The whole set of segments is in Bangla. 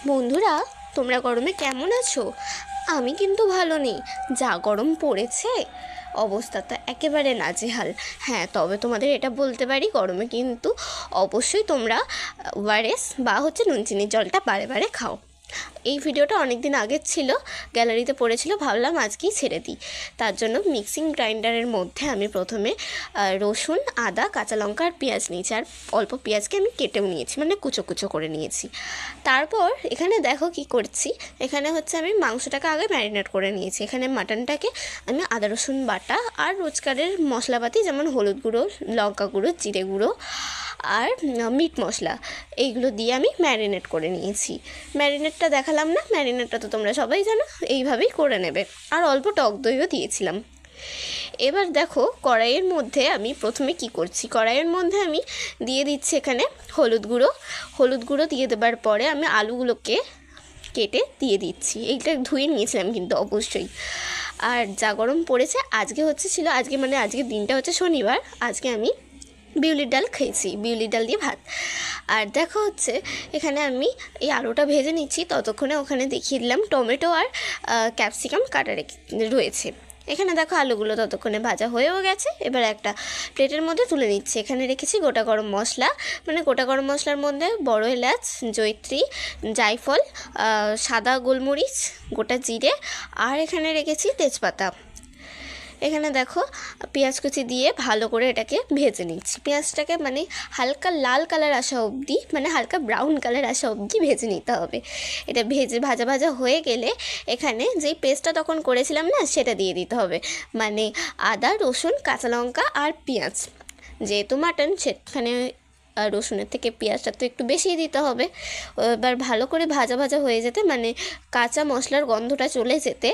বন্ধুরা, তোমরা গরমে কেমন আছো? আমি কিন্তু ভালো নেই। যা গরম পড়েছে, অবস্থা তো একেবারে নাজেহাল। হ্যাঁ, তবে তোমাদের এটা বলতে পারি, গরমে কিন্তু অবশ্যই তোমরা ওআরএস বা নুন চিনির জলটা বারে বারে খাও। এই ভিডিওটা অনেক দিন আগের ছিল, গ্যালারিতে পড়েছিল, ভাবলাম আজকেই ছেড়ে দিই। তার জন্য মিক্সিং গ্রাইন্ডারের মধ্যে আমি প্রথমে রসুন, আদা, কাঁচা লঙ্কা আর পেঁয়াজ নিয়েছি। আর অল্প পেঁয়াজকে আমি কেটেও নিয়েছি, মানে কুচো কুচো করে নিয়েছি। তারপর এখানে দেখো কি করছি। এখানে আমি মাংসটাকে আগে ম্যারিনেট করে নিয়েছি। এখানে মাটনটাকে আমি আদা রসুন বাটা আর রোজকারের মশলাপাতি, যেমন হলুদ গুঁড়ো, লঙ্কা গুঁড়ো, জিরে গুঁড়ো আর মিট মশলা, এইগুলো দিয়ে আমি ম্যারিনেট করে নিয়েছি। ম্যারিনেটটা দেখালাম না, ম্যারিনেটটা তো তোমরা সবাই জানো, এইভাবেই করে নেবে। আর অল্প টক দইও দিয়েছিলাম। এবার দেখো কড়াইয়ের মধ্যে আমি প্রথমে কি করছি। কড়াইয়ের মধ্যে আমি দিয়ে দিচ্ছি এখানে হলুদ গুঁড়ো দিয়ে দেবার পরে আমি আলুগুলোকে কেটে দিয়ে দিচ্ছি। এইটা ধুয়ে নিয়েছিলাম কিন্তু অবশ্যই। আর যা গরম পড়েছে, আজকে আজকের দিনটা হচ্ছে শনিবার। আজকে আমি বিউলির ডাল খেয়েছি, বিউলির ডাল দিয়ে ভাত। আর দেখো এখানে আমি এই আলুটা ভেজে নিচ্ছি, ততক্ষণে ওখানে দেখিয়ে দিলাম টমেটো আর ক্যাপসিকাম কাটা রয়েছে। এখানে দেখো আলুগুলো ততক্ষণে ভাজা হয়েও গেছে। এবার একটা প্লেটের মধ্যে তুলে নিচ্ছি। এখানে রেখেছি গোটা গরম মশলা, গোটা গরম মশলার মধ্যে বড় এলাচ, জয়িত্রী, জায়ফল, সাদা গোলমরিচ, গোটা জিরে, আর এখানে রেখেছি তেজপাতা। এখানে দেখো পেঁয়াজ কুচি দিয়ে ভালো করে এটাকে ভেজে নিচ্ছি। পেঁয়াজটাকে হালকা লাল কালার আসা অবধি, হালকা ব্রাউন কালার আসা অবধি ভেজে নিতে হবে। এটা ভাজা ভাজা হয়ে গেলে এখানে যেই পেস্টটা তখন করেছিলাম না, সেটা দিয়ে দিতে হবে। আদা, রসুন, কাঁচা লঙ্কা আর পেঁয়াজ। যেহেতু মাটন, সেখানে রসুনের থেকে পেঁয়াজটা তো একটু বেশিই দিতে হবে। এবার ভালো করে ভাজা ভাজা হয়ে যেতে, কাঁচা মশলার গন্ধটা চলে যেতে,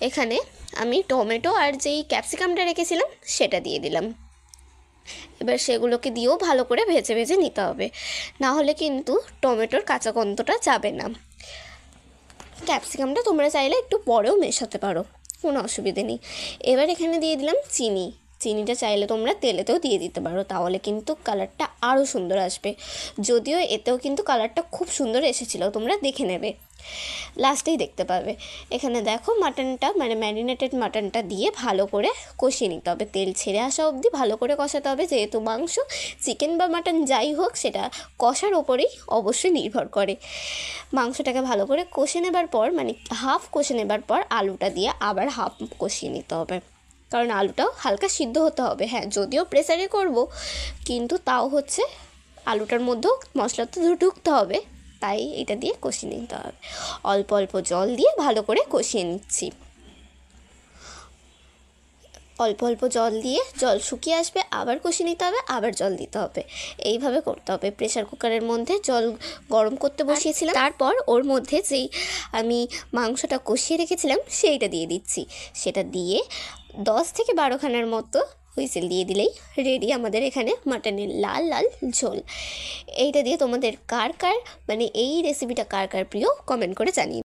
এখানে আমি টমেটো আর যেই ক্যাপসিকামটা রেখেছিলাম সেটা দিয়ে দিলাম। এবার সেগুলোকে দিয়েও ভালো করে ভেজে ভেজে নিতে হবে, না হলে কিন্তু টমেটোর কাঁচা গন্ধটা যাবে না। ক্যাপসিকামটা তোমরা চাইলে একটু পরেও মেশাতে পারো, কোনো অসুবিধে নেই। এবার এখানে দিয়ে দিলাম চিনিটা চাইলে তোমরা তেলেতেও দিয়ে দিতে পারো, তাহলে কিন্তু কালারটা আরও সুন্দর আসবে। যদিও এতেও কিন্তু কালারটা খুব সুন্দর এসেছিলো, তোমরা দেখে নেবে, লাস্টেই দেখতে পাবে। এখানে দেখো মাটনটা, ম্যারিনেটেড মাটনটা দিয়ে ভালো করে কষিয়ে নিতে হবে। তেল ছেড়ে আসা অবধি ভালো করে কষাতে হবে, যেহেতু মাংস, চিকেন বা মাটন যাই হোক, সেটা কষার ওপরেই অবশ্যই নির্ভর করে। মাংসটাকে ভালো করে কষে নেবার পর, হাফ কষে নেবার পর আলুটা দিয়ে আবার হাফ কষিয়ে নিতে হবে, কারণ আলুটাও হালকা সিদ্ধ হতে হবে। হ্যাঁ, যদিও প্রেসারে করব, কিন্তু তাও আলুটার মধ্যেও মশলা তো ঢুকতে হবে, তাই এটা দিয়ে কষিয়ে নিতে হবে। অল্প অল্প জল দিয়ে ভালো করে কষিয়ে নিচ্ছি। অল্প অল্প জল দিয়ে জল শুকিয়ে আসবে, আবার কষিয়ে নিতে হবে, আবার জল দিতে হবে, এইভাবে করতে হবে। প্রেসার কুকারের মধ্যে জল গরম করতে বসিয়েছিলাম, তারপর ওর মধ্যে যেই আমি মাংসটা কষিয়ে রেখেছিলাম সেইটা দিয়ে দিচ্ছি। সেটা দিয়ে 10 থেকে 12 খানার মতো হুইসেল দিয়ে দিলেই রেডি আমাদের এখানে মাটনের লাল লাল ঝোল। এইটা দিয়ে তোমাদের কার কার এই রেসিপিটা কার কার প্রিয়, কমেন্ট করে জানিয়ে।